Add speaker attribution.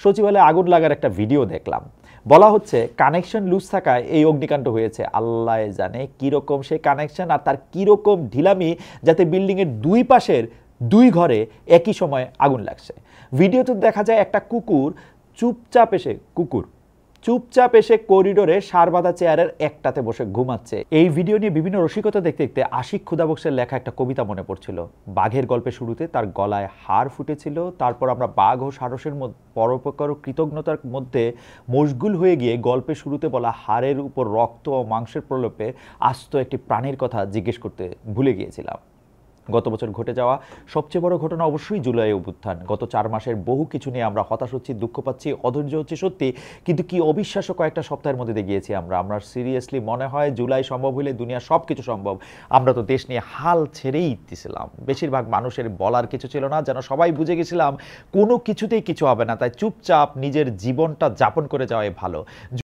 Speaker 1: সচিবালয়ে আগুন লাগার একটা ভিডিও দেখলাম। বলা হচ্ছে কানেকশন লুজ থাকায় এই অগ্নিকাণ্ড হয়েছে। আল্লাহ জানে কিরকম সেই কানেকশন আর তার কিরকম ঢিলামি, যাতে বিল্ডিং এর দুই পাশের দুই ঘরে একই সময় আগুন লাগছে। ভিডিওতে দেখা যায় একটা চুপচাপ এসে করিডোরে সার বাঁধা চেয়ারের একটাতে বসে ঘুমাচ্ছে। এই ভিডিও নিয়ে বিভিন্ন রসিকতা দেখতে দেখতে আশিক ক্ষুদাবক্সের লেখা একটা কবিতা মনে পড়ছিল। বাঘের গল্পের শুরুতে তার গলায় হাড় ফুটেছিল, তারপর আমরা বাঘ ও সারসের পরোপকার ও কৃতজ্ঞতার মধ্যে মশগুল হয়ে গিয়ে গল্পের শুরুতে বলা হাড়ের উপর রক্ত ও মাংসের প্রলোপে আস্ত একটি প্রাণীর কথা জিজ্ঞেস করতে ভুলে গিয়েছিলাম। গত বছর ঘটে যাওয়া সবচেয়ে বড় ঘটনা অবশ্যই জুলাই অভ্যুত্থান। গত 4 মাসের বহু কিছু নিয়ে আমরা হতাশ হচ্ছি, দুঃখ পাচ্ছি, অধৈর্য হচ্ছি সত্যি, কিন্তু কি অবিশ্বাস্য কয়েকটা সপ্তাহের মধ্যে দিয়ে গিয়েছি আমরা সিরিয়াসলি মনে হয় জুলাই সম্ভব হলে দুনিয়ার সব কিছু সম্ভব। আমরা তো দেশ নিয়ে হাল ছেড়েই দিছিলাম। বেশিরভাগ মানুষের বলার কিছু ছিল না, যেন সবাই বুঝে গেছিলাম কোনো কিছুতেই কিছু হবে না, তাই চুপচাপ নিজের জীবনটা যাপন করে যাওয়াই ভালো।